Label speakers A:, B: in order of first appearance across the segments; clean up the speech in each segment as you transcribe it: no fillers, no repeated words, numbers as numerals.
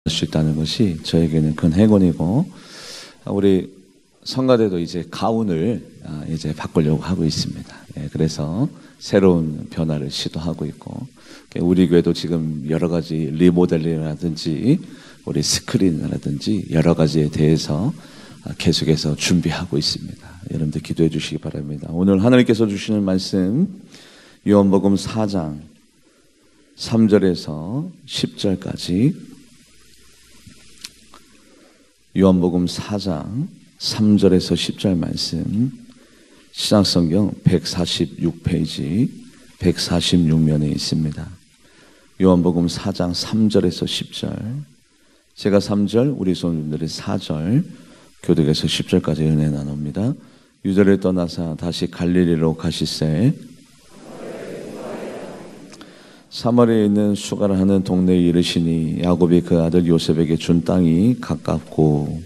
A: 수 있다는 것이 저에게는 큰 행운이고, 우리 성가대도 이제 가운을 이제 바꾸려고 하고 있습니다. 그래서 새로운 변화를 시도하고 있고, 우리 교회도 지금 여러 가지 리모델링이라든지 우리 스크린이라든지 여러 가지에 대해서 계속해서 준비하고 있습니다. 여러분들 기도해 주시기 바랍니다. 오늘 하나님께서 주시는 말씀 요한복음 4장 3절에서 10절까지, 요한복음 4장 3절에서 10절 말씀, 신약성경 146페이지 146면에 있습니다. 요한복음 4장 3절에서 10절, 제가 3절, 우리 손님들이 4절, 교독에서 10절까지 은혜 나눕니다. 유대를 떠나사 다시 갈릴리로 가시세 사마리아에 있는 수가라 하는 동네에 이르시니, 야곱이 그 아들 요셉에게 준 땅이 가깝고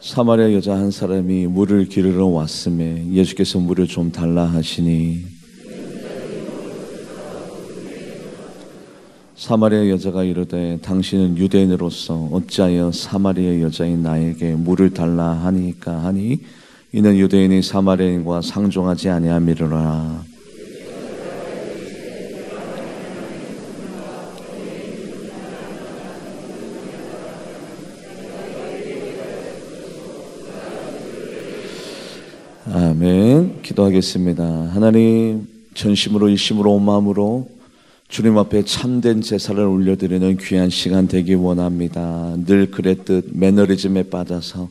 A: 사마리아 여자 한 사람이 물을 기르러 왔음에 예수께서 물을 좀 달라 하시니, 사마리아 여자가 이르되 당신은 유대인으로서 어찌하여 사마리아 여자인 나에게 물을 달라 하니까 하니, 이는 유대인이 사마리아인과 상종하지 아니함이로라. 아멘. 기도하겠습니다. 하나님, 전심으로 일심으로 온 마음으로 주님 앞에 참된 제사를 올려드리는 귀한 시간 되기 원합니다. 늘 그랬듯 매너리즘에 빠져서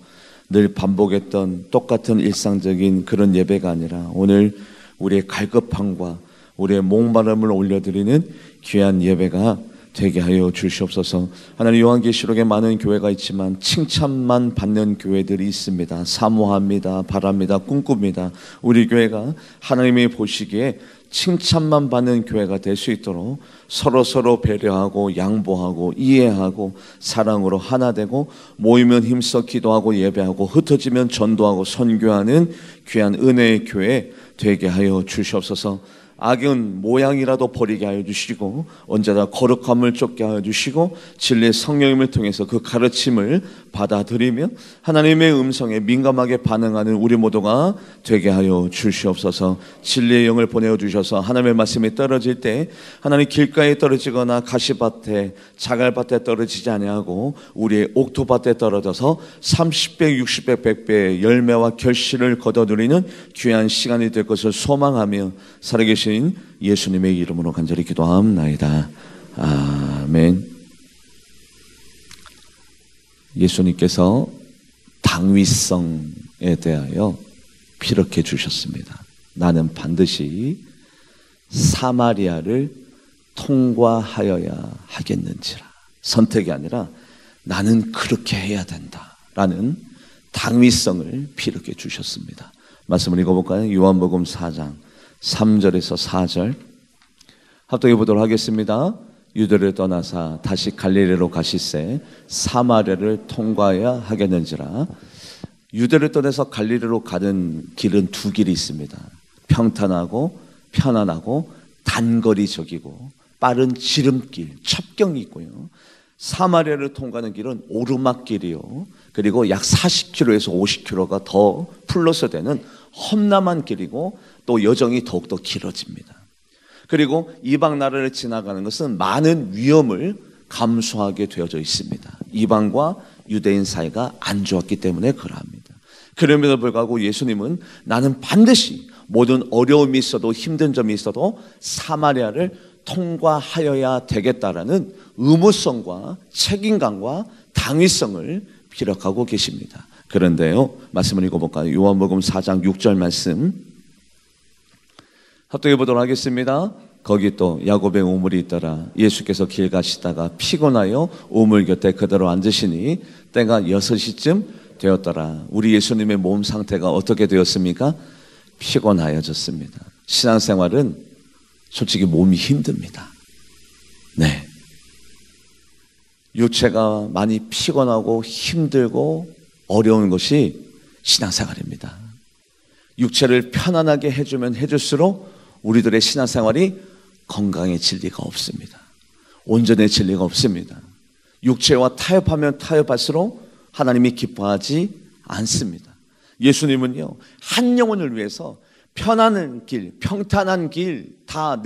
A: 늘 반복했던 똑같은 일상적인 그런 예배가 아니라, 오늘 우리의 갈급함과 우리의 목마름을 올려드리는 귀한 예배가 되게 하여 주시옵소서. 하나님, 요한계시록에 많은 교회가 있지만 칭찬만 받는 교회들이 있습니다. 사모합니다. 바랍니다. 꿈꿉니다. 우리 교회가 하나님이 보시기에 칭찬만 받는 교회가 될 수 있도록 서로 배려하고 양보하고 이해하고 사랑으로 하나 되고, 모이면 힘써 기도하고 예배하고 흩어지면 전도하고 선교하는 귀한 은혜의 교회 되게 하여 주시옵소서. 악은 모양이라도 버리게 하여 주시고, 언제나 거룩함을 쫓게 하여 주시고, 진리의 성령님을 통해서 그 가르침을 받아들이며 하나님의 음성에 민감하게 반응하는 우리 모두가 되게 하여 주시옵소서. 진리의 영을 보내어 주셔서 하나님의 말씀이 떨어질 때 하나님 길가에 떨어지거나 가시밭에 자갈밭에 떨어지지 아니하고 우리의 옥토밭에 떨어져서 30배 60배 100배의 열매와 결실을 거둬들이는 귀한 시간이 될 것을 소망하며 살아계신 예수님의 이름으로 간절히 기도하옵나이다. 아멘. 예수님께서 당위성에 대하여 피력해 주셨습니다. 나는 반드시 사마리아를 통과하여야 하겠는지라. 선택이 아니라 나는 그렇게 해야 된다라는 당위성을 피력해 주셨습니다. 말씀을 읽어볼까요? 요한복음 4장 3절에서 4절 합독해 보도록 하겠습니다. 유대를 떠나사 다시 갈릴리로 가시세 사마리아를 통과해야 하겠는지라. 유대를 떠나서 갈릴리로 가는 길은 두 길이 있습니다. 평탄하고 편안하고 단거리적이고 빠른 지름길, 첩경이 있고요. 사마리아를 통과하는 길은 오르막길이요. 그리고 약 40km에서 50km가 더 플러스 되는 험난한 길이고, 또 여정이 더욱더 길어집니다. 그리고 이방 나라를 지나가는 것은 많은 위험을 감수하게 되어져 있습니다. 이방과 유대인 사이가 안 좋았기 때문에 그러합니다. 그럼에도 불구하고 예수님은 나는 반드시 모든 어려움이 있어도 힘든 점이 있어도 사마리아를 통과하여야 되겠다라는 의무성과 책임감과 당위성을 피력하고 계십니다. 그런데요, 말씀을 읽어볼까요? 요한복음 4장 6절 말씀 합독해 보도록 하겠습니다. 거기 또 야곱의 우물이 있더라. 예수께서 길 가시다가 피곤하여 우물 곁에 그대로 앉으시니 때가 6시쯤 되었더라. 우리 예수님의 몸 상태가 어떻게 되었습니까? 피곤하여졌습니다. 신앙생활은 솔직히 몸이 힘듭니다. 네, 육체가 많이 피곤하고 힘들고 어려운 것이 신앙생활입니다. 육체를 편안하게 해주면 해줄수록 우리들의 신앙생활이 건강해질 리가 없습니다. 온전해질 리가 없습니다. 육체와 타협하면 타협할수록 하나님이 기뻐하지 않습니다. 예수님은요, 한 영혼을 위해서 편안한 길, 평탄한 길 다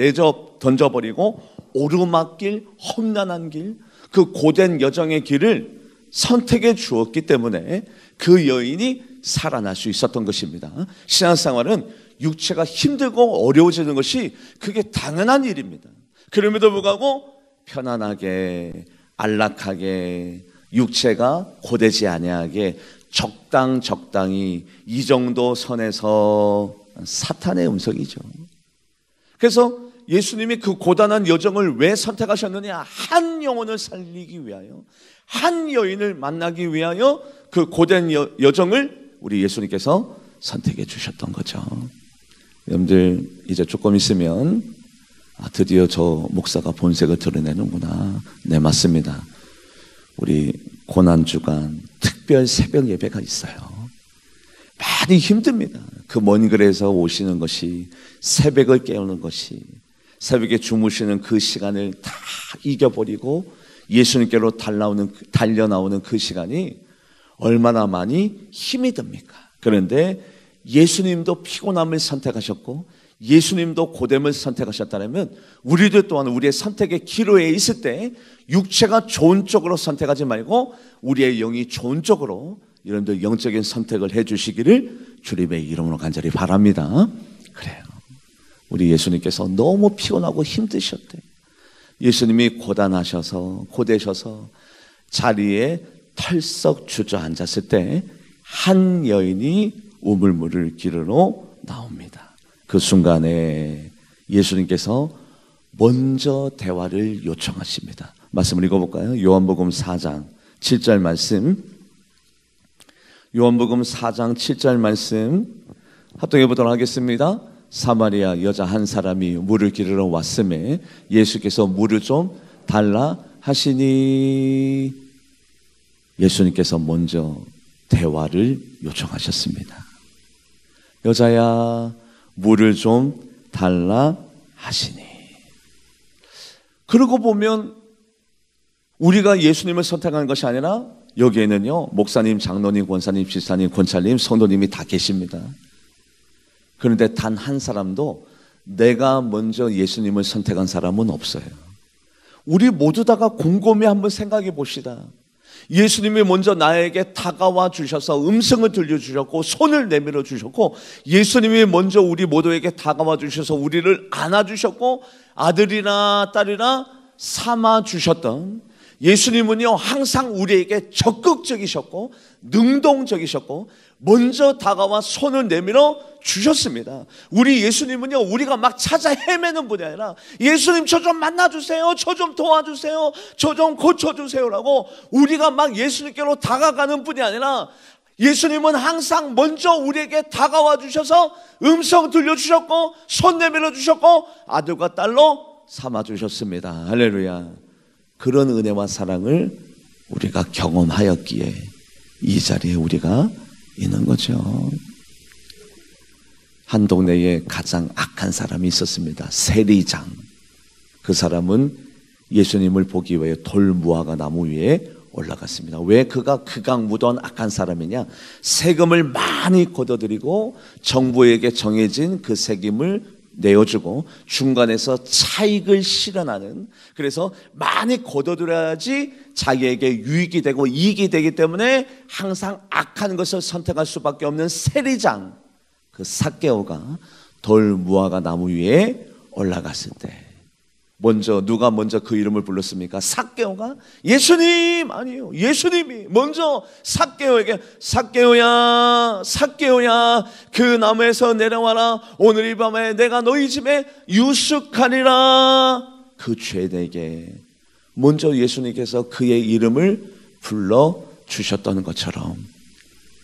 A: 던져버리고 오르막길, 험난한 길, 그 고된 여정의 길을 선택해 주었기 때문에 그 여인이 살아날 수 있었던 것입니다. 신앙생활은 육체가 힘들고 어려워지는 것이 그게 당연한 일입니다. 그럼에도 불구하고 편안하게, 안락하게, 육체가 고되지 아니하게 적당히 이 정도 선에서 사탄의 음성이죠. 그래서 예수님이 그 고단한 여정을 왜 선택하셨느냐? 한 영혼을 살리기 위하여, 한 여인을 만나기 위하여 그 고된 여정을 우리 예수님께서 선택해 주셨던 거죠. 여러분들 이제 조금 있으면 드디어 저 목사가 본색을 드러내는구나. 네, 맞습니다. 우리 고난주간 특별 새벽 예배가 있어요. 많이 힘듭니다. 그 먼 길에서 오시는 것이, 새벽을 깨우는 것이, 새벽에 주무시는 그 시간을 다 이겨버리고 예수님께로 달려나오는 그 시간이 얼마나 많이 힘이 듭니까? 그런데 예수님도 피곤함을 선택하셨고 예수님도 고됨을 선택하셨다면 우리들 또한 우리의 선택의 기로에 있을 때 육체가 좋은 쪽으로 선택하지 말고 우리의 영이 좋은 쪽으로 여러분들 영적인 선택을 해주시기를 주님의 이름으로 간절히 바랍니다. 그래요. 우리 예수님께서 너무 피곤하고 힘드셨대. 예수님이 고단하셔서 고되셔서 자리에 털썩 주저앉았을 때 한 여인이 우물물을 기르러 나옵니다. 그 순간에 예수님께서 먼저 대화를 요청하십니다. 말씀을 읽어볼까요? 요한복음 4장 7절 말씀, 요한복음 4장 7절 말씀 합독해 보도록 하겠습니다. 사마리아 여자 한 사람이 물을 기르러 왔음에 예수께서 물을 좀 달라 하시니, 예수님께서 먼저 대화를 요청하셨습니다. 여자야, 물을 좀 달라 하시니. 그러고 보면 우리가 예수님을 선택하는 것이 아니라 여기에는요, 목사님, 장로님, 권사님, 집사님, 권찰님, 성도님이 다 계십니다. 그런데 단 한 사람도 내가 먼저 예수님을 선택한 사람은 없어요. 우리 모두 다가 곰곰이 한번 생각해 봅시다. 예수님이 먼저 나에게 다가와 주셔서 음성을 들려주셨고 손을 내밀어 주셨고, 예수님이 먼저 우리 모두에게 다가와 주셔서 우리를 안아주셨고 아들이나 딸이나 삼아 주셨던 예수님은요, 항상 우리에게 적극적이셨고 능동적이셨고 먼저 다가와 손을 내밀어 주셨습니다. 우리 예수님은요, 우리가 막 찾아 헤매는 분이 아니라 예수님 저 좀 만나주세요, 저 좀 도와주세요, 저 좀 고쳐주세요라고 우리가 막 예수님께로 다가가는 분이 아니라 예수님은 항상 먼저 우리에게 다가와 주셔서 음성 들려주셨고 손 내밀어 주셨고 아들과 딸로 삼아주셨습니다. 할렐루야. 그런 은혜와 사랑을 우리가 경험하였기에 이 자리에 우리가 있는 거죠. 한 동네에 가장 악한 사람이 있었습니다. 세리장. 그 사람은 예수님을 보기 위해 돌무화과 나무 위에 올라갔습니다. 왜 그가 극악무도한 악한 사람이냐? 세금을 많이 걷어들이고 정부에게 정해진 그 세금을 내어주고 중간에서 차익을 실현하는, 그래서 많이 걷어들여야지 자기에게 유익이 되고 이익이 되기 때문에 항상 악한 것을 선택할 수밖에 없는 세리장, 그 삭개오가 돌무화과 나무 위에 올라갔을 때 누가 먼저 그 이름을 불렀습니까? 삭개오가? 예수님! 아니에요. 예수님이 먼저 삭개오에게 삭개오야, 삭개오야, 그 나무에서 내려와라. 오늘 이 밤에 내가 너희 집에 유숙하리라. 그 죄인에게 먼저 예수님께서 그의 이름을 불러주셨던 것처럼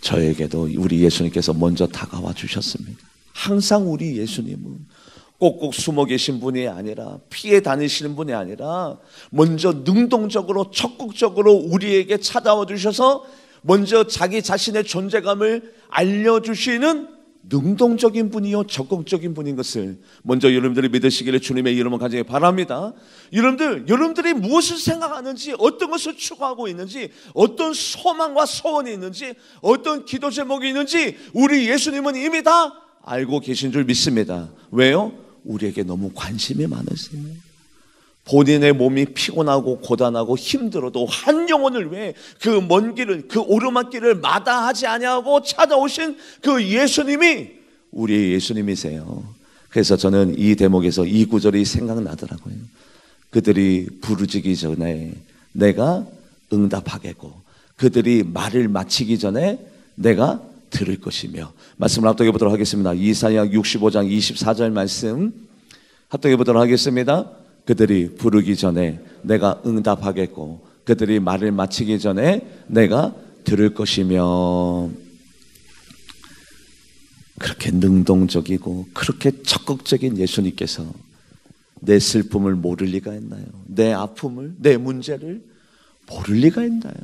A: 저에게도 우리 예수님께서 먼저 다가와 주셨습니다. 항상 우리 예수님은 꼭꼭 숨어 계신 분이 아니라, 피해 다니시는 분이 아니라 먼저 능동적으로 적극적으로 우리에게 찾아와 주셔서 먼저 자기 자신의 존재감을 알려주시는 능동적인 분이요 적극적인 분인 것을 먼저 여러분들이 믿으시기를 주님의 이름으로 간절히 바랍니다. 여러분들이 무엇을 생각하는지, 어떤 것을 추구하고 있는지, 어떤 소망과 소원이 있는지, 어떤 기도 제목이 있는지 우리 예수님은 이미 다 알고 계신 줄 믿습니다. 왜요? 우리에게 너무 관심이 많으세요. 본인의 몸이 피곤하고 고단하고 힘들어도 한 영혼을 위해 그 먼 길을, 그 오르막길을 마다하지 아니하고 찾아오신 그 예수님이 우리의 예수님이세요. 그래서 저는 이 대목에서 이 구절이 생각나더라고요. 그들이 부르짖기 전에 내가 응답하겠고 그들이 말을 마치기 전에 내가 들을 것이며. 말씀을 합독해 보도록 하겠습니다. 이사야 65장 24절 말씀 합독해 보도록 하겠습니다. 그들이 부르기 전에 내가 응답하겠고 그들이 말을 마치기 전에 내가 들을 것이며. 그렇게 능동적이고 그렇게 적극적인 예수님께서 내 슬픔을 모를 리가 있나요? 내 아픔을, 내 문제를 모를 리가 있나요?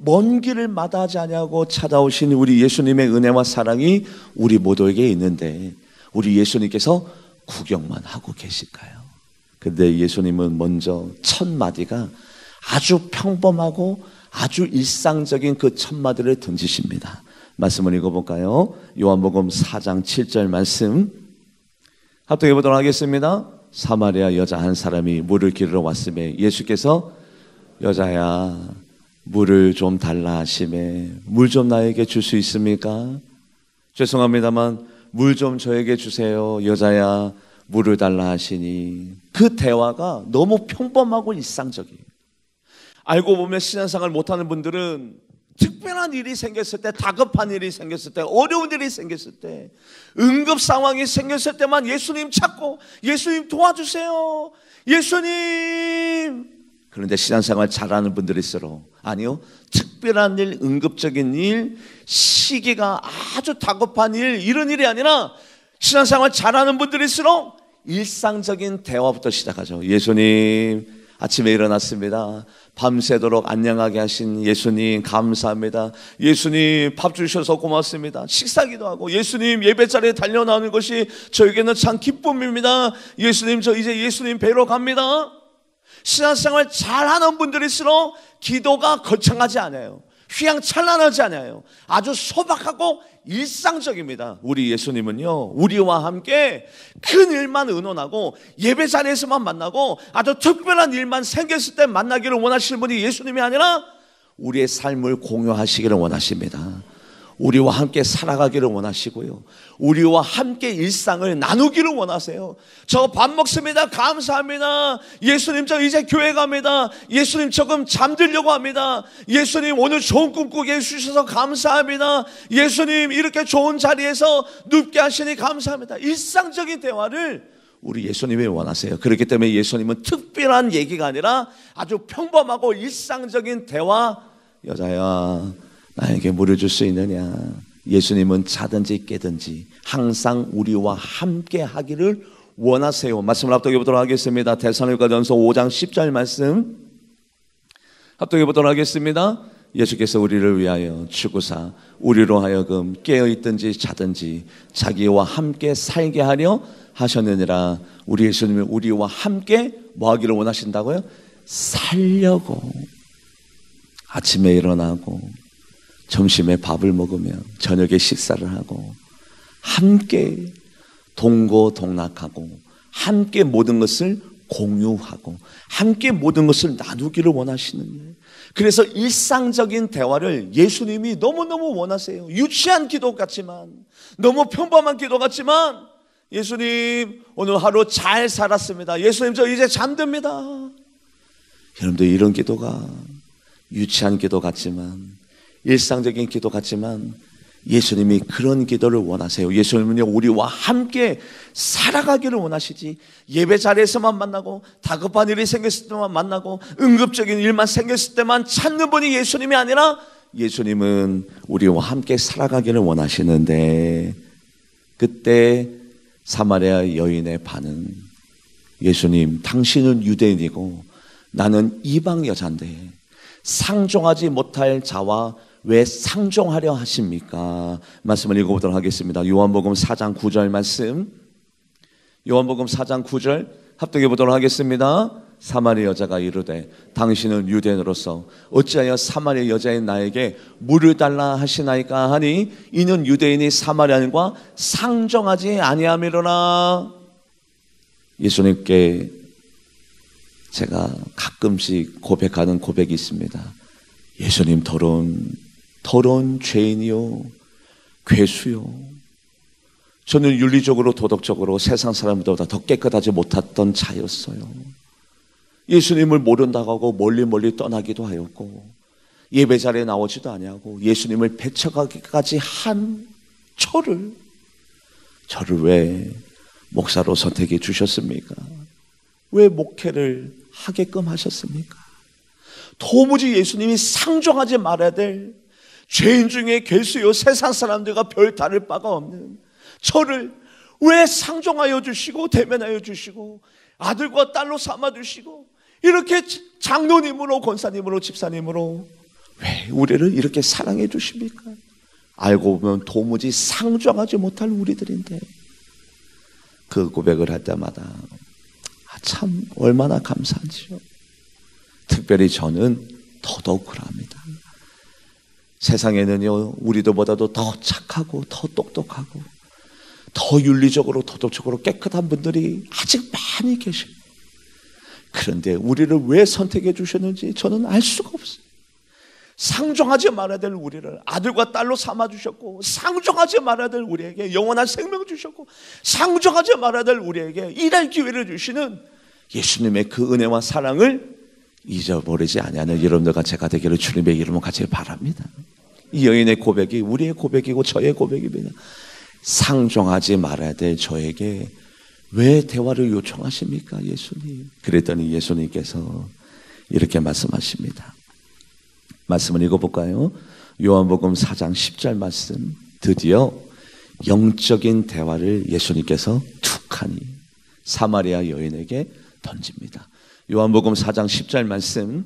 A: 먼 길을 마다하지 아니하고 찾아오신 우리 예수님의 은혜와 사랑이 우리 모두에게 있는데 우리 예수님께서 구경만 하고 계실까요? 근데 예수님은 먼저 첫 마디가 아주 평범하고 아주 일상적인 그 첫 마디를 던지십니다. 말씀을 읽어볼까요? 요한복음 4장 7절 말씀 합독해 보도록 하겠습니다. 사마리아 여자 한 사람이 물을 기르러 왔으며 예수께서 여자야 물을 좀 달라 하시매 물 좀 나에게 줄 수 있습니까? 죄송합니다만 물 좀 저에게 주세요. 여자야 물을 달라 하시니 그 대화가 너무 평범하고 일상적이에요. 알고 보면 신앙생활 못하는 분들은 특별한 일이 생겼을 때, 다급한 일이 생겼을 때, 어려운 일이 생겼을 때, 응급 상황이 생겼을 때만 예수님 찾고 예수님 도와주세요. 예수님. 그런데 신앙생활 잘하는 분들일수록 아니요, 특별한 일, 응급적인 일, 시기가 아주 다급한 일, 이런 일이 아니라 신앙생활 잘하는 분들일수록 일상적인 대화부터 시작하죠. 예수님, 아침에 일어났습니다. 밤새도록 안녕하게 하신 예수님 감사합니다. 예수님 밥 주셔서 고맙습니다. 식사기도 하고 예수님 예배 자리에 달려나오는 것이 저에게는 참 기쁨입니다. 예수님 저 이제 예수님 뵈러 갑니다. 신앙생활 잘하는 분들일수록 기도가 거창하지 않아요. 휘황찬란하지 않아요. 아주 소박하고 일상적입니다. 우리 예수님은요, 우리와 함께 큰 일만 의논하고 예배 자리에서만 만나고 아주 특별한 일만 생겼을 때 만나기를 원하시는 분이 예수님이 아니라 우리의 삶을 공유하시기를 원하십니다. 우리와 함께 살아가기를 원하시고요, 우리와 함께 일상을 나누기를 원하세요. 저 밥 먹습니다. 감사합니다. 예수님 저 이제 교회 갑니다. 예수님 조금 잠들려고 합니다. 예수님 오늘 좋은 꿈 꾸게 해주셔서 감사합니다. 예수님 이렇게 좋은 자리에서 눕게 하시니 감사합니다. 일상적인 대화를 우리 예수님이 원하세요. 그렇기 때문에 예수님은 특별한 얘기가 아니라 아주 평범하고 일상적인 대화. 여자야 나에게 물을 줄 수 있느냐. 예수님은 자든지 깨든지 항상 우리와 함께 하기를 원하세요. 말씀을 합독해 보도록 하겠습니다. 데살로니가전서 5장 10절 말씀 합독해 보도록 하겠습니다. 예수께서 우리를 위하여 죽으사 우리로 하여금 깨어있든지 자든지 자기와 함께 살게 하려 하셨느니라. 우리 예수님은 우리와 함께 뭐 하기를 원하신다고요? 살려고. 아침에 일어나고 점심에 밥을 먹으며 저녁에 식사를 하고 함께 동고동락하고 함께 모든 것을 공유하고 함께 모든 것을 나누기를 원하시는 거예요. 그래서 일상적인 대화를 예수님이 너무너무 원하세요. 유치한 기도 같지만, 너무 평범한 기도 같지만, 예수님 오늘 하루 잘 살았습니다. 예수님 저 이제 잠듭니다. 여러분들 이런 기도가 유치한 기도 같지만, 일상적인 기도 같지만 예수님이 그런 기도를 원하세요. 예수님은요 우리와 함께 살아가기를 원하시지, 예배 자리에서만 만나고 다급한 일이 생겼을 때만 만나고 응급적인 일만 생겼을 때만 찾는 분이 예수님이 아니라 예수님은 우리와 함께 살아가기를 원하시는데, 그때 사마리아 여인의 반응, 예수님 당신은 유대인이고 나는 이방 여자인데 상종하지 못할 자와 왜 상종하려 하십니까? 말씀을 읽어보도록 하겠습니다. 요한복음 4장 9절 말씀, 요한복음 4장 9절 합독해 보도록 하겠습니다. 사마리아 여자가 이르되 당신은 유대인으로서 어찌하여 사마리아 여자인 나에게 물을 달라 하시나이까 하니 이는 유대인이 사마리아인과 상종하지 아니함이로라. 예수님께 제가 가끔씩 고백하는 고백이 있습니다. 예수님, 더러운 죄인이요, 괴수요. 저는 윤리적으로 도덕적으로 세상 사람들보다 더 깨끗하지 못했던 자였어요. 예수님을 모른다고 하고 멀리 떠나기도 하였고 예배 자리에 나오지도 아니하고 예수님을 배척하기까지 한 저를 왜 목사로 선택해 주셨습니까? 왜 목회를 하게끔 하셨습니까? 도무지 예수님이 상종하지 말아야 될 죄인 중에 괴수요, 세상 사람들과 별 다를 바가 없는 저를 왜 상종하여 주시고 대면하여 주시고 아들과 딸로 삼아 주시고 이렇게 장로님으로 권사님으로 집사님으로 왜 우리를 이렇게 사랑해 주십니까? 알고 보면 도무지 상종하지 못할 우리들인데 그 고백을 할 때마다 참 얼마나 감사한지요. 특별히 저는 더더욱 그럽니다. 세상에는요, 우리들보다도 더 착하고 더 똑똑하고 더 윤리적으로 도덕적으로 깨끗한 분들이 아직 많이 계십니다. 그런데 우리를 왜 선택해 주셨는지 저는 알 수가 없어요. 상종하지 말아야 될 우리를 아들과 딸로 삼아 주셨고, 상종하지 말아야 될 우리에게 영원한 생명 주셨고, 상종하지 말아야 될 우리에게 일할 기회를 주시는 예수님의 그 은혜와 사랑을 잊어버리지 아니하는 여러분들과 제가 되기를 주님의 이름으로 같이 바랍니다. 이 여인의 고백이 우리의 고백이고 저의 고백입니다. 상종하지 말아야 될 저에게 왜 대화를 요청하십니까, 예수님? 그랬더니 예수님께서 이렇게 말씀하십니다. 말씀을 읽어볼까요? 요한복음 4장 10절 말씀. 드디어 영적인 대화를 예수님께서 툭하니 사마리아 여인에게 던집니다. 요한복음 4장 10절 말씀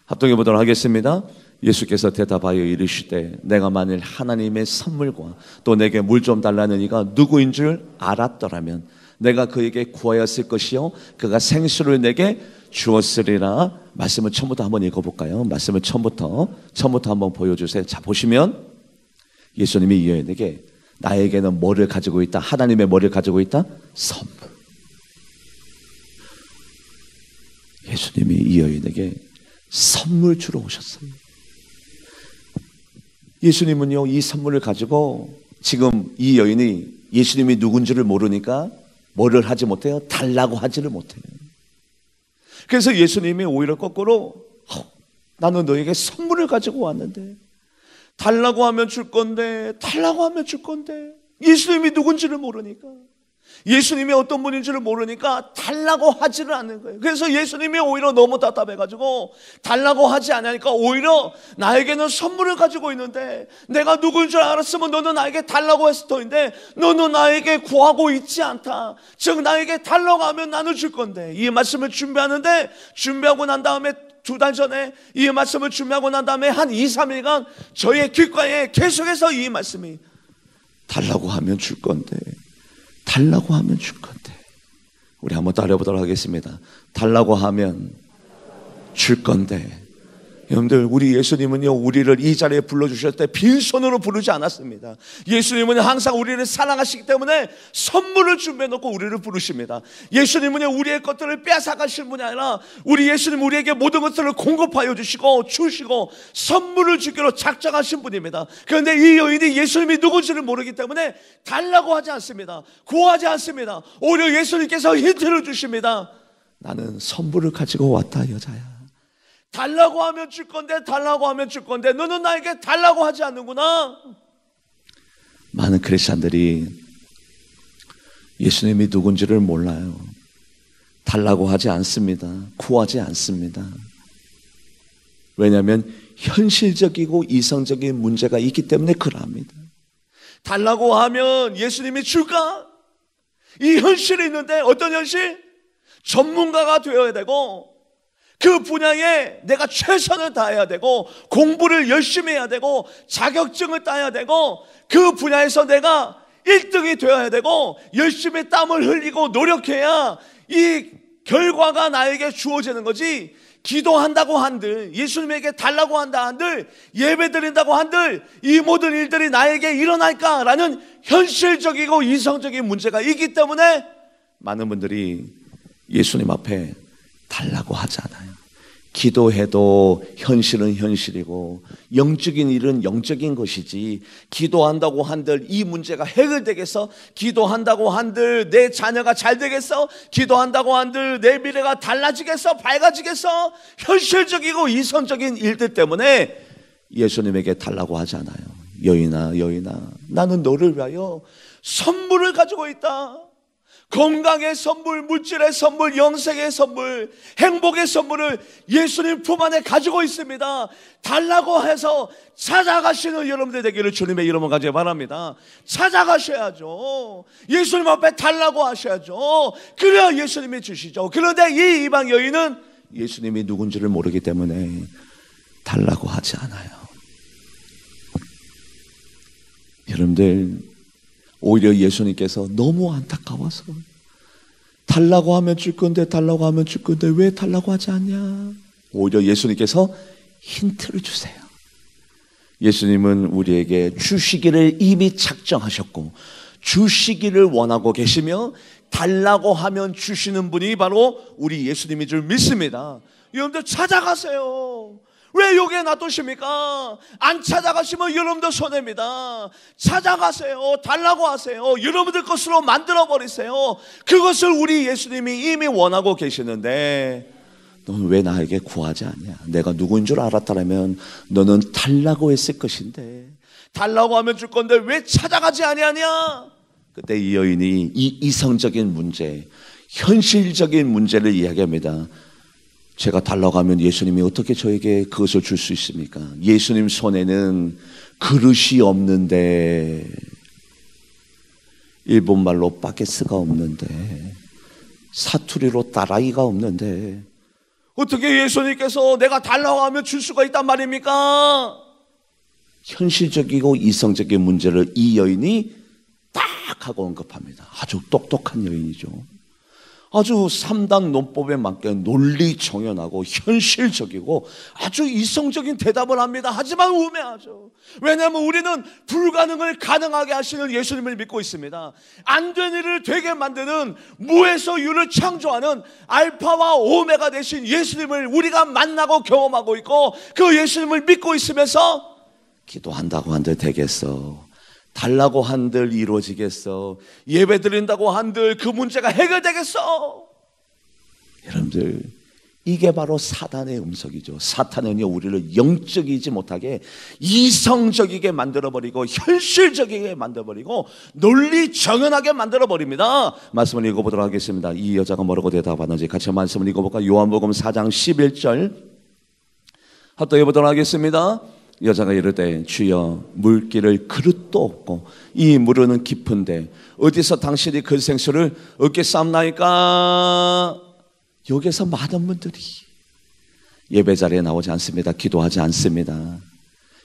A: 합독해 보도록 하겠습니다. 예수께서 대답하여 이르시되 내가 만일 하나님의 선물과 또 내게 물 좀 달라는 이가 누구인 줄 알았더라면 내가 그에게 구하였을 것이요 그가 생수를 내게 주었으리라. 말씀을 처음부터 한번 읽어볼까요? 말씀을 처음부터 한번 보여주세요. 자, 보시면 예수님이 이 여인에게 나에게는 뭐를 가지고 있다? 하나님의 뭐를 가지고 있다? 선물. 예수님이 이 여인에게 선물 주러 오셨어요. 예수님은요, 이 선물을 가지고 지금 이 여인이 예수님이 누군지를 모르니까 뭐를 하지 못해요? 달라고 하지를 못해요. 그래서 예수님이 오히려 거꾸로 나는 너에게 선물을 가지고 왔는데 달라고 하면 줄 건데 달라고 하면 줄 건데 예수님이 누군지를 모르니까 예수님이 어떤 분인지를 모르니까 달라고 하지를 않는 거예요. 그래서 예수님이 오히려 너무 답답해가지고 달라고 하지 않으니까 오히려 나에게는 선물을 가지고 있는데 내가 누구인 줄 알았으면 너는 나에게 달라고 했을 터인데 너는 나에게 구하고 있지 않다. 즉 나에게 달라고 하면 나는 줄 건데 이 말씀을 준비하고 난 다음에 2달 전에 이 말씀을 준비하고 난 다음에 한 2, 3일간 저의 귓가에 계속해서 이 말씀이 달라고 하면 줄 건데 달라고 하면 줄 건데. 우리 한번 따라해보도록 하겠습니다. 달라고 하면 줄 건데. 여러분들, 우리 예수님은요, 우리를 이 자리에 불러주실 때 빈손으로 부르지 않았습니다. 예수님은 항상 우리를 사랑하시기 때문에 선물을 준비해놓고 우리를 부르십니다. 예수님은 우리의 것들을 빼앗아가실 분이 아니라 우리 예수님 우리에게 모든 것들을 공급하여 주시고 주시고 선물을 주기로 작정하신 분입니다. 그런데 이 여인이 예수님이 누군지를 모르기 때문에 달라고 하지 않습니다. 구하지 않습니다. 오히려 예수님께서 힌트를 주십니다. 나는 선물을 가지고 왔다, 여자야. 달라고 하면 줄 건데 달라고 하면 줄 건데 너는 나에게 달라고 하지 않는구나. 많은 크리스찬들이 예수님이 누군지를 몰라요. 달라고 하지 않습니다. 구하지 않습니다. 왜냐하면 현실적이고 이성적인 문제가 있기 때문에 그럽니다. 달라고 하면 예수님이 줄까? 이 현실이 있는데 어떤 현실? 전문가가 되어야 되고 그 분야에 내가 최선을 다해야 되고 공부를 열심히 해야 되고 자격증을 따야 되고 그 분야에서 내가 1등이 되어야 되고 열심히 땀을 흘리고 노력해야 이 결과가 나에게 주어지는 거지. 기도한다고 한들, 예수님에게 달라고 한다 한들, 예배 드린다고 한들 이 모든 일들이 나에게 일어날까라는 현실적이고 이성적인 문제가 있기 때문에 많은 분들이 예수님 앞에 달라고 하지 않아요. 기도해도 현실은 현실이고 영적인 일은 영적인 것이지, 기도한다고 한들 이 문제가 해결되겠어? 기도한다고 한들 내 자녀가 잘 되겠어? 기도한다고 한들 내 미래가 달라지겠어? 밝아지겠어? 현실적이고 이성적인 일들 때문에 예수님에게 달라고 하지 않아요. 여인아, 여인아, 나는 너를 위하여 선물을 가지고 있다. 건강의 선물, 물질의 선물, 영생의 선물, 행복의 선물을 예수님 품 안에 가지고 있습니다. 달라고 해서 찾아가시는 여러분들 되기를 주님의 이름으로 가지기 바랍니다. 찾아가셔야죠. 예수님 앞에 달라고 하셔야죠. 그래야 예수님이 주시죠. 그런데 이 이방 여인은 예수님이 누군지를 모르기 때문에 달라고 하지 않아요. 여러분들, 오히려 예수님께서 너무 안타까워서 달라고 하면 줄 건데 달라고 하면 줄 건데 왜 달라고 하지 않냐? 오히려 예수님께서 힌트를 주세요. 예수님은 우리에게 주시기를 이미 작정하셨고 주시기를 원하고 계시며 달라고 하면 주시는 분이 바로 우리 예수님인 줄 믿습니다. 여러분들 찾아가세요. 왜 여기에 놔두십니까? 안 찾아가시면 여러분들 손해입니다. 찾아가세요. 달라고 하세요. 여러분들 것으로 만들어버리세요. 그것을 우리 예수님이 이미 원하고 계시는데 너는 왜 나에게 구하지 않냐? 내가 누구인 줄 알았다면 너는 달라고 했을 것인데, 달라고 하면 줄 건데 왜 찾아가지 아니하냐? 그때 이 여인이 이 이성적인 문제, 현실적인 문제를 이야기합니다. 제가 달라고 하면 예수님이 어떻게 저에게 그것을 줄 수 있습니까? 예수님 손에는 그릇이 없는데, 일본말로 바게스가 없는데, 사투리로 따라이가 없는데 어떻게 예수님께서 내가 달라고 하면 줄 수가 있단 말입니까? 현실적이고 이성적인 문제를 이 여인이 딱 하고 언급합니다. 아주 똑똑한 여인이죠. 아주 3단 논법에 맞게 논리 정연하고 현실적이고 아주 이성적인 대답을 합니다. 하지만 우매하죠. 왜냐하면 우리는 불가능을 가능하게 하시는 예수님을 믿고 있습니다. 안 된 일을 되게 만드는, 무에서 유를 창조하는 알파와 오메가 되신 예수님을 우리가 만나고 경험하고 있고, 그 예수님을 믿고 있으면서 기도한다고 한들 되겠어, 달라고 한들 이루어지겠어, 예배 드린다고 한들 그 문제가 해결되겠어. 여러분들, 이게 바로 사단의 음성이죠. 사탄은요, 우리를 영적이지 못하게 이성적이게 만들어버리고 현실적이게 만들어버리고 논리 정연하게 만들어버립니다. 말씀을 읽어보도록 하겠습니다. 이 여자가 뭐라고 대답하는지 같이 말씀을 읽어볼까요? 요한복음 4장 11절 합독해보도록 하겠습니다. 여자가 이르되 주여, 물기를 그릇도 없고 이 물은 깊은데 어디서 당신이 그 생수를 얻겠사옵나이까? 여기서 많은 분들이 예배 자리에 나오지 않습니다. 기도하지 않습니다.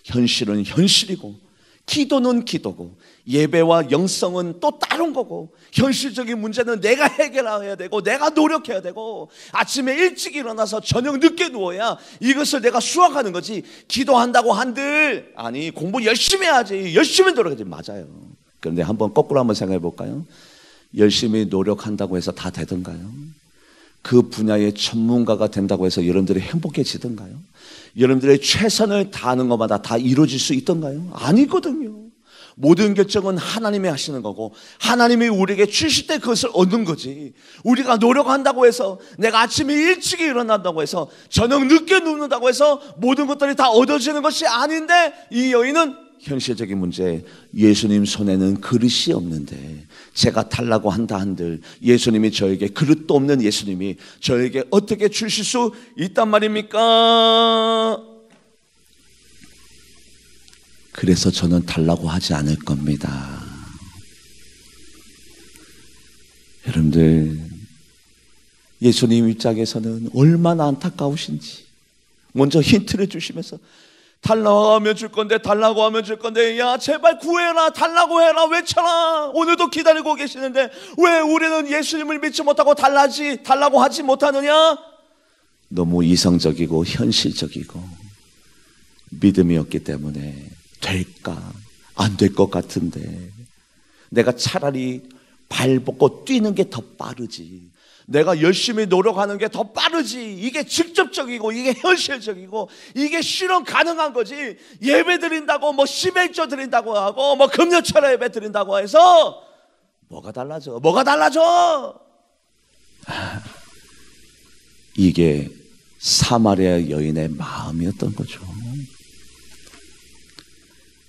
A: 현실은 현실이고 기도는 기도고 예배와 영성은 또 다른 거고, 현실적인 문제는 내가 해결해야 되고 내가 노력해야 되고, 아침에 일찍 일어나서 저녁 늦게 누워야 이것을 내가 수확하는 거지. 기도한다고 한들 아니 공부 열심히 해야지, 열심히 노력해야지. 맞아요. 그런데 한번 거꾸로 한번 생각해 볼까요? 열심히 노력한다고 해서 다 되던가요? 그 분야의 전문가가 된다고 해서 여러분들이 행복해지던가요? 여러분들의 최선을 다하는 것마다 다 이루어질 수 있던가요? 아니거든요. 모든 결정은 하나님이 하시는 거고 하나님이 우리에게 주실 때 그것을 얻는 거지. 우리가 노력한다고 해서, 내가 아침에 일찍 일어난다고 해서, 저녁 늦게 눕는다고 해서 모든 것들이 다 얻어지는 것이 아닌데, 이 여인은 현실적인 문제, 예수님 손에는 그릇이 없는데 제가 달라고 한다 한들 예수님이 저에게, 그릇도 없는 예수님이 저에게 어떻게 주실 수 있단 말입니까? 그래서 저는 달라고 하지 않을 겁니다. 여러분들, 예수님 입장에서는 얼마나 안타까우신지 먼저 힌트를 주시면서 달라고 하면 줄 건데, 달라고 하면 줄 건데, 야 제발 구해라, 달라고 해라, 외쳐라. 오늘도 기다리고 계시는데 왜 우리는 예수님을 믿지 못하고 달라고 하지 못하느냐? 너무 이성적이고 현실적이고 믿음이 없기 때문에 될까? 안 될 것 같은데 내가 차라리 발 뻗고 뛰는 게 더 빠르지, 내가 열심히 노력하는 게 더 빠르지, 이게 직접적이고 이게 현실적이고 이게 실현 가능한 거지. 예배 드린다고 뭐 11조 드린다고 하고 뭐 금요철에 예배 드린다고 해서 뭐가 달라져? 뭐가 달라져? 이게 사마리아 여인의 마음이었던 거죠.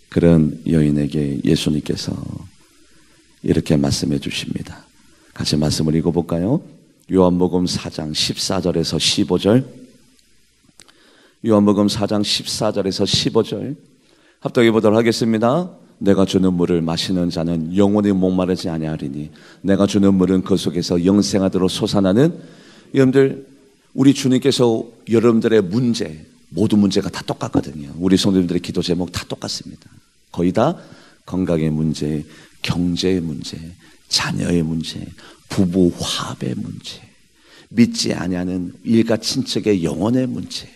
A: 그런 여인에게 예수님께서 이렇게 말씀해 주십니다. 같이 말씀을 읽어볼까요? 요한복음 4장 14절에서 15절, 요한복음 4장 14절에서 15절 합독해 보도록 하겠습니다. 내가 주는 물을 마시는 자는 영원히 목마르지 아니하리니 내가 주는 물은 그 속에서 영생하도록 솟아나는. 여러분들, 우리 주님께서 여러분들의 문제, 모든 문제가 다 똑같거든요. 우리 성도님들의 기도 제목 다 똑같습니다. 거의 다 건강의 문제, 경제의 문제, 자녀의 문제, 부부 화합의 문제, 믿지 아니하는 일가 친척의 영혼의 문제,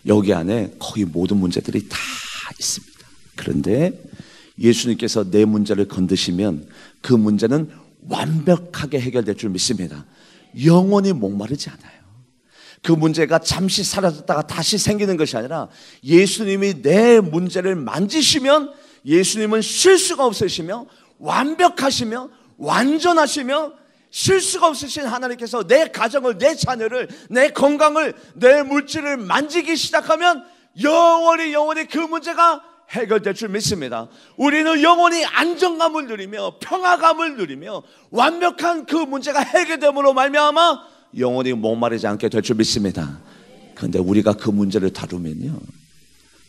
A: 여기 안에 거의 모든 문제들이 다 있습니다. 그런데 예수님께서 내 문제를 건드시면 그 문제는 완벽하게 해결될 줄 믿습니다. 영원히 목마르지 않아요. 그 문제가 잠시 사라졌다가 다시 생기는 것이 아니라 예수님이 내 문제를 만지시면 예수님은 실수가 없으시며 완벽하시며 완전하시며 실수가 없으신 하나님께서 내 가정을, 내 자녀를, 내 건강을, 내 물질을 만지기 시작하면 영원히 그 문제가 해결될 줄 믿습니다. 우리는 영원히 안정감을 누리며 평화감을 누리며 완벽한 그 문제가 해결됨으로 말미암아 영원히 목마르지 않게 될 줄 믿습니다. 그런데 우리가 그 문제를 다루면요,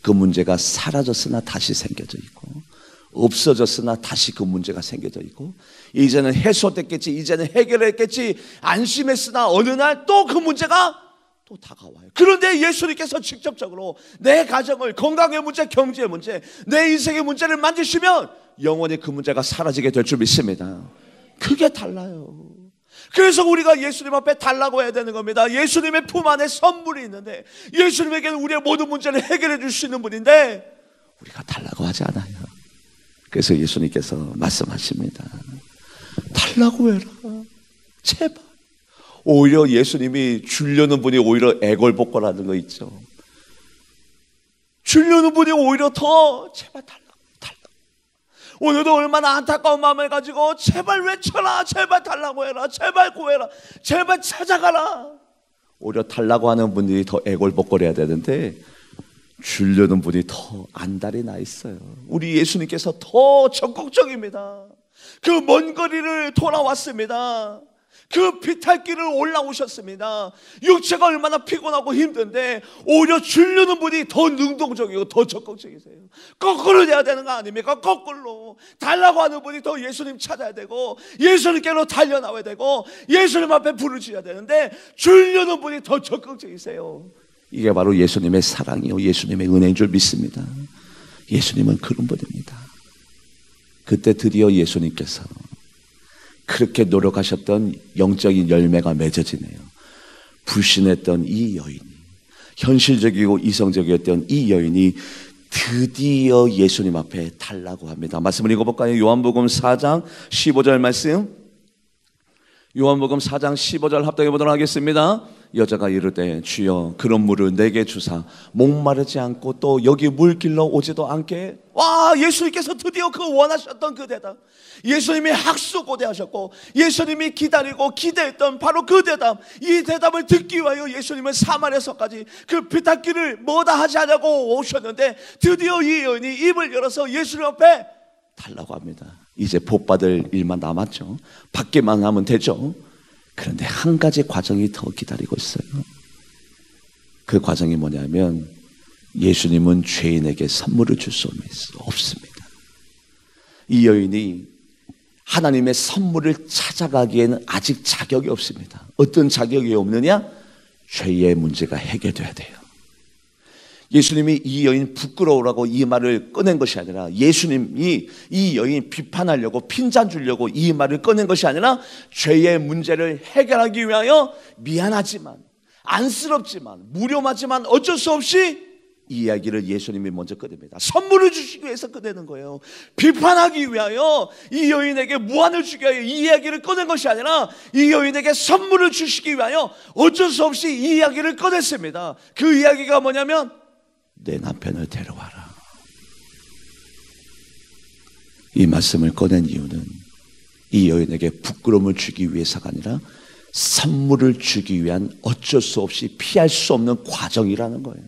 A: 그 문제가 사라졌으나 다시 생겨져 있고 없어졌으나 다시 그 문제가 생겨져 있고 이제는 해소됐겠지, 이제는 해결했겠지 안심했으나 어느 날 또 그 문제가 또 다가와요. 그런데 예수님께서 직접적으로 내 가정을, 건강의 문제, 경제의 문제, 내 인생의 문제를 만지시면 영원히 그 문제가 사라지게 될 줄 믿습니다. 그게 달라요. 그래서 우리가 예수님 앞에 달라고 해야 되는 겁니다. 예수님의 품 안에 선물이 있는데, 예수님에게는 우리의 모든 문제를 해결해 줄 수 있는 분인데 우리가 달라고 하지 않아요. 그래서 예수님께서 말씀하십니다. 달라고 해라, 제발. 오히려 예수님이 주려는 분이 오히려 애걸복걸하는 거 있죠. 주려는 분이 오히려 더 제발 달라고. 오늘도 얼마나 안타까운 마음을 가지고 제발 외쳐라, 제발 달라고 해라, 제발 구해라, 제발 찾아가라. 오히려 달라고 하는 분들이 더 애걸복걸해야 되는데 주려는 분이 더 안달이 나 있어요. 우리 예수님께서 더 적극적입니다. 그 먼 거리를 돌아왔습니다. 그 비탈길을 올라오셨습니다. 육체가 얼마나 피곤하고 힘든데 오히려 주려는 분이 더 능동적이고 더 적극적이세요. 거꾸로 돼야 되는 거 아닙니까? 거꾸로 달라고 하는 분이 더 예수님 찾아야 되고 예수님께로 달려나와야 되고 예수님 앞에 부르짖어야 되는데 주려는 분이 더 적극적이세요. 이게 바로 예수님의 사랑이요, 예수님의 은혜인 줄 믿습니다. 예수님은 그런 분입니다. 그때 드디어 예수님께서 그렇게 노력하셨던 영적인 열매가 맺어지네요. 불신했던 이 여인이, 현실적이고 이성적이었던 이 여인이 드디어 예수님 앞에 달라고 합니다. 말씀을 읽어볼까요? 요한복음 4장 15절 말씀, 요한복음 4장 15절 합독해 보도록 하겠습니다. 여자가 이르되 주여 그런 물을 내게 주사 목마르지 않고 또 여기 물길로 오지도 않게. 와, 예수님께서 드디어 그 원하셨던 그 대답, 예수님이 학수고대하셨고 예수님이 기다리고 기대했던 바로 그 대답, 이 대답을 듣기 위하여 예수님은 사마리아서까지 그 비탈길을 뭐다 하지 않냐고 오셨는데 드디어 이 여인이 입을 열어서 예수님 앞에 달라고 합니다. 이제 복 받을 일만 남았죠. 받기만 하면 되죠. 그런데 한 가지 과정이 더 기다리고 있어요. 그 과정이 뭐냐면 예수님은 죄인에게 선물을 줄 수 없습니다. 이 여인이 하나님의 선물을 찾아가기에는 아직 자격이 없습니다. 어떤 자격이 없느냐? 죄의 문제가 해결돼야 돼요. 예수님이 이 여인 부끄러우라고 이 말을 꺼낸 것이 아니라, 예수님이 이 여인 비판하려고 핀잔 주려고 이 말을 꺼낸 것이 아니라, 죄의 문제를 해결하기 위하여 미안하지만, 안쓰럽지만, 무렴하지만 어쩔 수 없이 이 이야기를 예수님이 먼저 꺼냅니다. 선물을 주시기 위해서 꺼내는 거예요. 비판하기 위하여, 이 여인에게 무안을 주기 위하여 이 이야기를 꺼낸 것이 아니라, 이 여인에게 선물을 주시기 위하여 어쩔 수 없이 이 이야기를 꺼냈습니다. 그 이야기가 뭐냐면, 내 남편을 데려와라. 이 말씀을 꺼낸 이유는 이 여인에게 부끄러움을 주기 위해서가 아니라 선물을 주기 위한 어쩔 수 없이 피할 수 없는 과정이라는 거예요.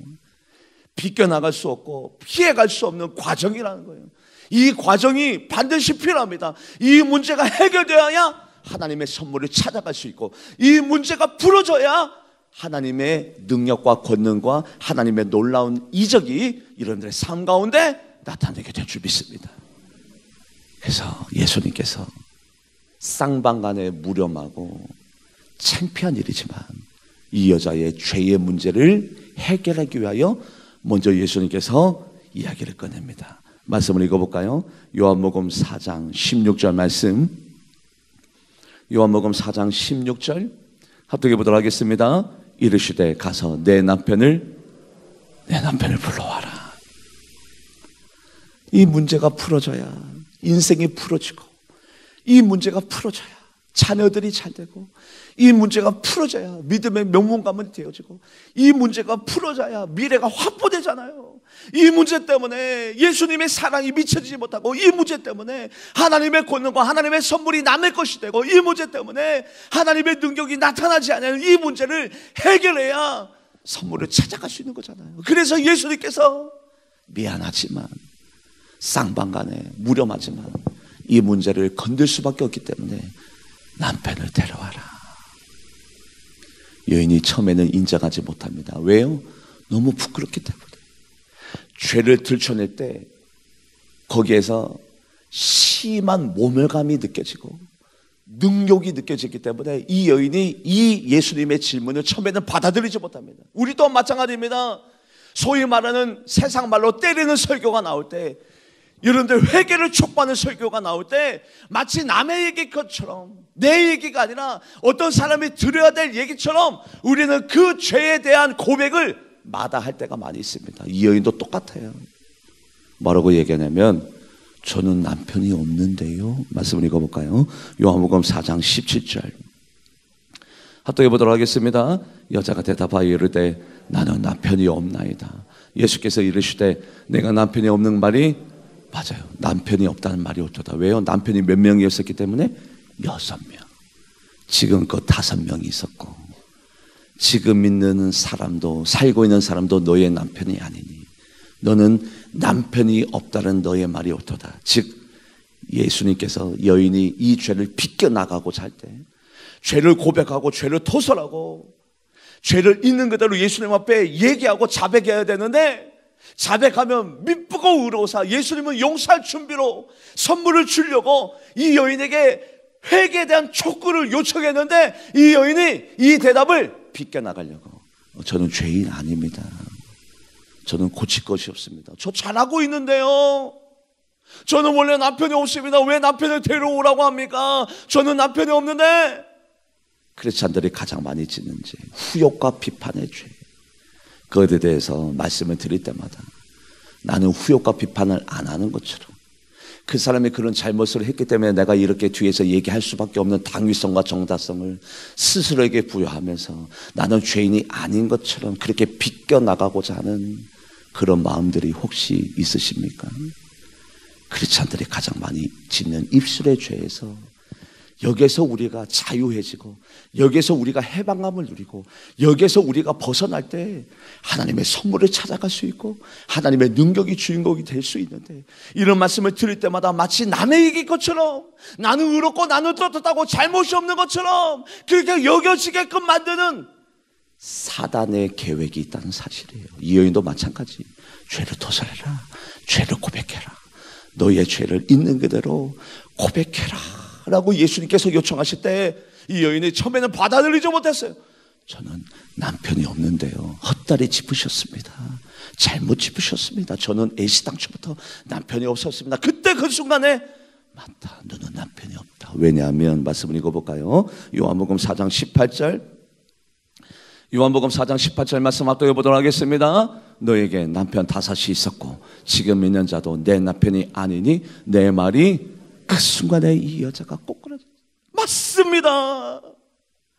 A: 비껴나갈 수 없고 피해갈 수 없는 과정이라는 거예요. 이 과정이 반드시 필요합니다. 이 문제가 해결되어야 하나님의 선물을 찾아갈 수 있고, 이 문제가 풀어져야 하나님의 능력과 권능과 하나님의 놀라운 이적이 이런들의 삶 가운데 나타나게 될 줄 믿습니다. 그래서 예수님께서 쌍방간에 무렴하고 창피한 일이지만 이 여자의 죄의 문제를 해결하기 위하여 먼저 예수님께서 이야기를 꺼냅니다. 말씀을 읽어볼까요? 요한복음 4장 16절 말씀, 요한복음 4장 16절 합독해 보도록 하겠습니다. 이르시되 가서 내 남편을 불러와라. 이 문제가 풀어져야 인생이 풀어지고, 이 문제가 풀어져야 자녀들이 잘 되고, 이 문제가 풀어져야 믿음의 명문가문이 되어지고, 이 문제가 풀어져야 미래가 확보되잖아요. 이 문제 때문에 예수님의 사랑이 미쳐지지 못하고, 이 문제 때문에 하나님의 권능과 하나님의 선물이 남의 것이 되고, 이 문제 때문에 하나님의 능력이 나타나지 않는 이 문제를 해결해야 선물을 찾아갈 수 있는 거잖아요. 그래서 예수님께서 미안하지만, 쌍방간에 무렴하지만 이 문제를 건들 수밖에 없기 때문에 남편을 데려와라. 여인이 처음에는 인정하지 못합니다. 왜요? 너무 부끄럽기 때문에. 죄를 들춰낼 때 거기에서 심한 모멸감이 느껴지고 능욕이 느껴지기 때문에 이 여인이 이 예수님의 질문을 처음에는 받아들이지 못합니다. 우리 또한 마찬가지입니다. 소위 말하는 세상 말로 때리는 설교가 나올 때, 여러분들 회개를 촉구하는 설교가 나올 때 마치 남의 얘기 것처럼, 내 얘기가 아니라 어떤 사람이 들어야 될 얘기처럼 우리는 그 죄에 대한 고백을 마다할 때가 많이 있습니다. 이 여인도 똑같아요. 뭐라고 얘기하냐면, 저는 남편이 없는데요. 말씀을 읽어볼까요? 요한복음 4장 17절 합독해 보도록 하겠습니다. 여자가 대답하여 이르되 나는 남편이 없나이다. 예수께서 이르시되 내가 남편이 없는 말이 맞아요. 남편이 없다는 말이 어쩌다. 왜요? 남편이 몇 명이었었기 때문에 6명. 지금껏 5명이 있었고, 지금 있는 사람도, 살고 있는 사람도 너의 남편이 아니니 너는 남편이 없다는 너의 말이 어떠다. 즉 예수님께서 여인이 이 죄를 비껴나가고자 할 때, 죄를 고백하고 죄를 토설하고 죄를 있는 그대로 예수님 앞에 얘기하고 자백해야 되는데, 자백하면 미쁘고 의로우사 예수님은 용서할 준비로 선물을 주려고 이 여인에게 회개에 대한 촉구를 요청했는데, 이 여인이 이 대답을 비껴나가려고, 저는 죄인 아닙니다. 저는 고칠 것이 없습니다. 저 잘하고 있는데요. 저는 원래 남편이 없습니다. 왜 남편을 데려오라고 합니까? 저는 남편이 없는데. 크리스찬들이 가장 많이 짓는 죄, 후욕과 비판의 죄. 그것에 대해서 말씀을 드릴 때마다 나는 후욕과 비판을 안 하는 것처럼, 그 사람이 그런 잘못을 했기 때문에 내가 이렇게 뒤에서 얘기할 수밖에 없는 당위성과 정당성을 스스로에게 부여하면서 나는 죄인이 아닌 것처럼 그렇게 비껴나가고자 하는 그런 마음들이 혹시 있으십니까? 크리스찬들이 가장 많이 짓는 입술의 죄에서, 여기에서 우리가 자유해지고, 여기에서 우리가 해방감을 누리고, 여기에서 우리가 벗어날 때 하나님의 선물을 찾아갈 수 있고 하나님의 능력이 주인공이 될 수 있는데, 이런 말씀을 들을 때마다 마치 남의 얘기일 것처럼, 나는 의롭고 나는 떳떳하고 잘못이 없는 것처럼 그렇게 여겨지게끔 만드는 사단의 계획이 있다는 사실이에요. 이 여인도 마찬가지. 죄를 토설해라, 죄를 고백해라, 너의 죄를 있는 그대로 고백해라 라고 예수님께서 요청하실 때 이 여인이 처음에는 받아들이지 못했어요. 저는 남편이 없는데요. 헛다리 짚으셨습니다. 잘못 짚으셨습니다. 저는 애시당초부터 남편이 없었습니다. 그때 그 순간에 맞다, 너는 남편이 없다. 왜냐하면 말씀을 읽어볼까요? 요한복음 4장 18절, 요한복음 4장 18절 말씀 앞도해 보도록 하겠습니다. 너에게 남편 5이 있었고 지금 있는 자도 내 남편이 아니니 내 말이 그 순간에 이 여자가 꼬꾸라졌어요. 맞습니다.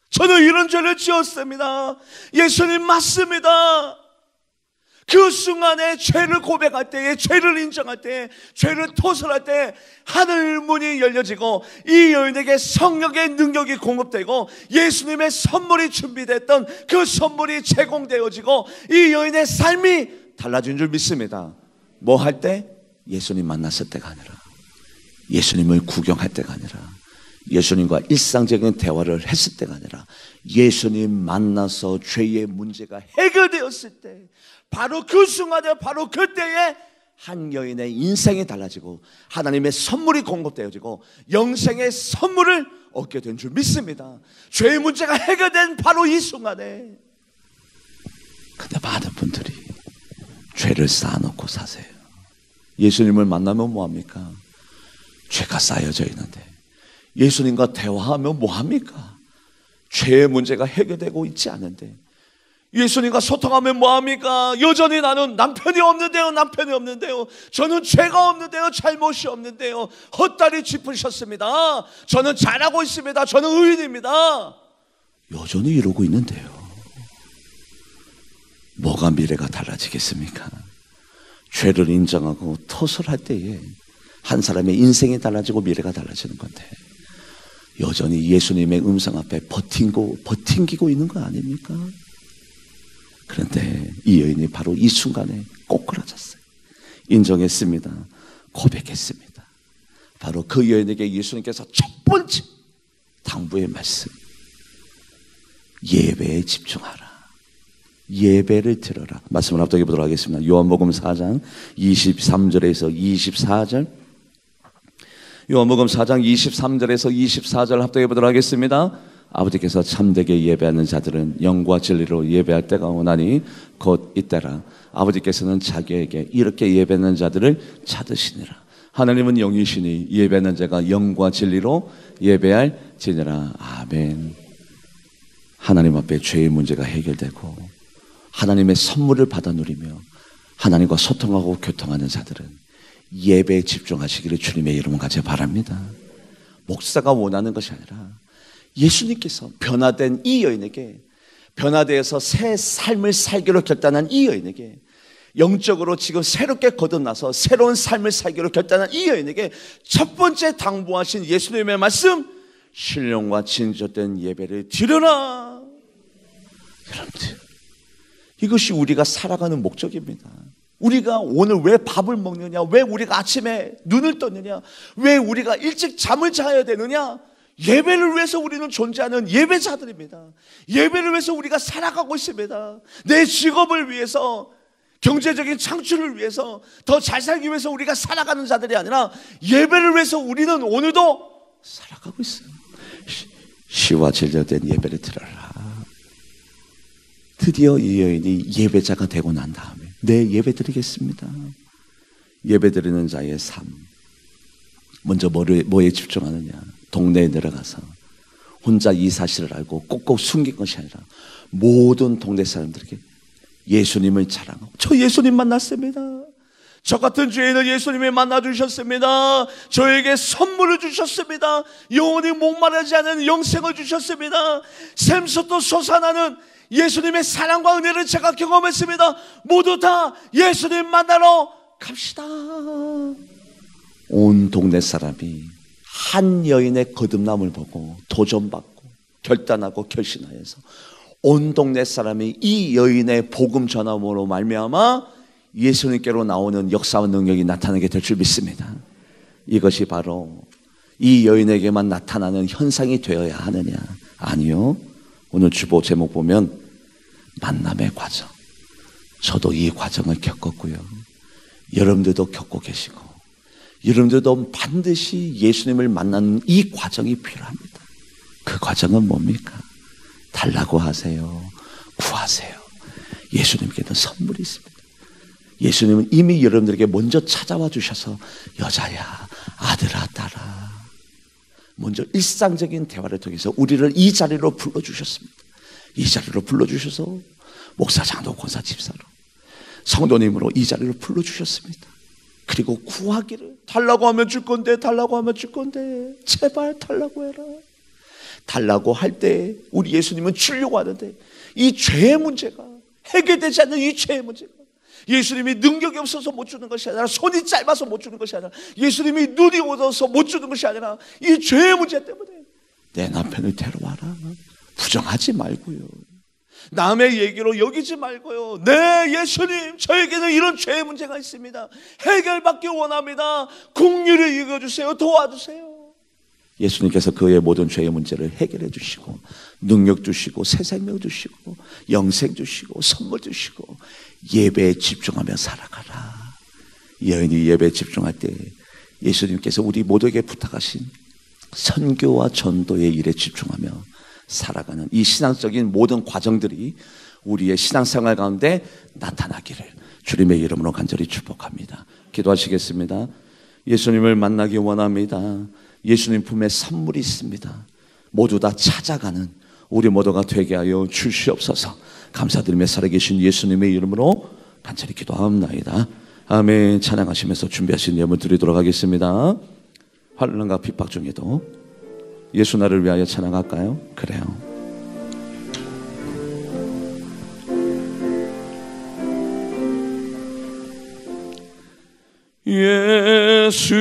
A: 저는 이런 죄를 지었습니다. 예수님 맞습니다. 그 순간에 죄를 고백할 때에, 죄를 인정할 때에, 죄를 토설할 때 하늘 문이 열려지고 이 여인에게 성령의 능력이 공급되고 예수님의 선물이 준비됐던 그 선물이 제공되어지고 이 여인의 삶이 달라진 줄 믿습니다. 뭐 할 때? 예수님 만났을 때가 아니라, 예수님을 구경할 때가 아니라, 예수님과 일상적인 대화를 했을 때가 아니라, 예수님 만나서 죄의 문제가 해결되었을 때, 바로 그 순간에, 바로 그때에 한 여인의 인생이 달라지고 하나님의 선물이 공급되어지고 영생의 선물을 얻게 된 줄 믿습니다. 죄의 문제가 해결된 바로 이 순간에. 근데 많은 분들이 죄를 쌓아놓고 사세요. 예수님을 만나면 뭐합니까? 죄가 쌓여져 있는데 예수님과 대화하면 뭐합니까? 죄의 문제가 해결되고 있지 않은데 예수님과 소통하면 뭐합니까? 여전히 나는 남편이 없는데요, 남편이 없는데요, 저는 죄가 없는데요, 잘못이 없는데요, 헛다리 짚으셨습니다, 저는 잘하고 있습니다, 저는 의인입니다. 여전히 이러고 있는데요. 뭐가 미래가 달라지겠습니까? 죄를 인정하고 토설할 때에 한 사람의 인생이 달라지고 미래가 달라지는 건데 여전히 예수님의 음성 앞에 버팅기고 있는 거 아닙니까? 그런데 이 여인이 바로 이 순간에 꼬꾸라졌어요. 인정했습니다. 고백했습니다. 바로 그 여인에게 예수님께서 첫 번째 당부의 말씀, 예배에 집중하라, 예배를 들어라. 말씀을 합독해 보도록 하겠습니다. 요한복음 4장 23절에서 24절, 요한복음 4장 23절에서 24절 합독해 보도록 하겠습니다. 아버지께서 참되게 예배하는 자들은 영과 진리로 예배할 때가 오나니 곧 이때라. 아버지께서는 자기에게 이렇게 예배하는 자들을 찾으시니라. 하나님은 영이시니 예배하는 자가 영과 진리로 예배할지니라. 아멘. 하나님 앞에 죄의 문제가 해결되고 하나님의 선물을 받아 누리며 하나님과 소통하고 교통하는 자들은 예배에 집중하시기를 주님의 이름으로 같이 바랍니다. 목사가 원하는 것이 아니라 예수님께서 변화된 이 여인에게, 변화되어서 새 삶을 살기로 결단한 이 여인에게, 영적으로 지금 새롭게 거듭나서 새로운 삶을 살기로 결단한 이 여인에게 첫 번째 당부하신 예수님의 말씀, 신령과 진정된 예배를 드려라. 여러분들, 이것이 우리가 살아가는 목적입니다. 우리가 오늘 왜 밥을 먹느냐, 왜 우리가 아침에 눈을 떴느냐, 왜 우리가 일찍 잠을 자야 되느냐, 예배를 위해서 우리는 존재하는 예배자들입니다. 예배를 위해서 우리가 살아가고 있습니다. 내 직업을 위해서, 경제적인 창출을 위해서, 더 잘 살기 위해서 우리가 살아가는 자들이 아니라 예배를 위해서 우리는 오늘도 살아가고 있어요. 시와 진정된 예배를 드려라. 드디어 이 여인이 예배자가 되고 난 다음에 내 예배 드리겠습니다. 예배 드리는 자의 삶, 먼저 뭐에 집중하느냐, 동네에 내려가서 혼자 이 사실을 알고 꼭꼭 숨긴 것이 아니라 모든 동네 사람들에게 예수님을 자랑하고, 저 예수님 만났습니다, 저 같은 죄인을 예수님이 만나주셨습니다, 저에게 선물을 주셨습니다, 영원히 목마르지 않은 영생을 주셨습니다, 샘솟도 솟아나는 예수님의 사랑과 은혜를 제가 경험했습니다. 모두 다 예수님 만나러 갑시다. 온 동네 사람이 한 여인의 거듭남을 보고 도전받고 결단하고 결심하여서 온 동네 사람이 이 여인의 복음 전함으로 말미암아 예수님께로 나오는 역사와 능력이 나타나게 될 줄 믿습니다. 이것이 바로 이 여인에게만 나타나는 현상이 되어야 하느냐? 아니요. 오늘 주보 제목 보면 만남의 과정. 저도 이 과정을 겪었고요. 여러분들도 겪고 계시고 여러분들도 반드시 예수님을 만나는 이 과정이 필요합니다. 그 과정은 뭡니까? 달라고 하세요. 구하세요. 예수님께는 선물이 있습니다. 예수님은 이미 여러분들에게 먼저 찾아와 주셔서 여자야, 아들아, 딸아, 먼저 일상적인 대화를 통해서 우리를 이 자리로 불러주셨습니다. 이 자리로 불러주셔서 목사, 장로, 권사, 집사로, 성도님으로 이 자리로 불러주셨습니다. 그리고 구하기를, 달라고 하면 줄 건데, 달라고 하면 줄 건데, 제발 달라고 해라. 달라고 할 때 우리 예수님은 주려고 하는데, 이 죄의 문제가 해결되지 않는 이 죄의 문제가, 예수님이 능력이 없어서 못 주는 것이 아니라, 손이 짧아서 못 주는 것이 아니라, 예수님이 눈이 어두워서 못 주는 것이 아니라, 이 죄의 문제 때문에 내 남편을 데려와라. 부정하지 말고요. 남의 얘기로 여기지 말고요. 네, 예수님, 저에게는 이런 죄의 문제가 있습니다. 해결받기 원합니다. 긍휼히 여겨주세요. 도와주세요. 예수님께서 그의 모든 죄의 문제를 해결해 주시고, 능력 주시고, 새 생명 주시고, 영생 주시고, 선물 주시고, 예배에 집중하며 살아가라. 여인이 예배에 집중할 때 예수님께서 우리 모두에게 부탁하신 선교와 전도의 일에 집중하며 살아가는 이 신앙적인 모든 과정들이 우리의 신앙생활 가운데 나타나기를 주님의 이름으로 간절히 축복합니다. 기도하시겠습니다. 예수님을 만나기 원합니다. 예수님 품에 선물이 있습니다. 모두 다 찾아가는 우리 모두가 되게 하여 주시옵소서. 감사드리며 살아계신 예수님의 이름으로 간절히 기도합니다. 아멘. 찬양하시면서 준비하신 예물 드리도록 하겠습니다. 환난과 핍박 중에도 예수 나를 위하여 찬양할까요? 그래요. 예수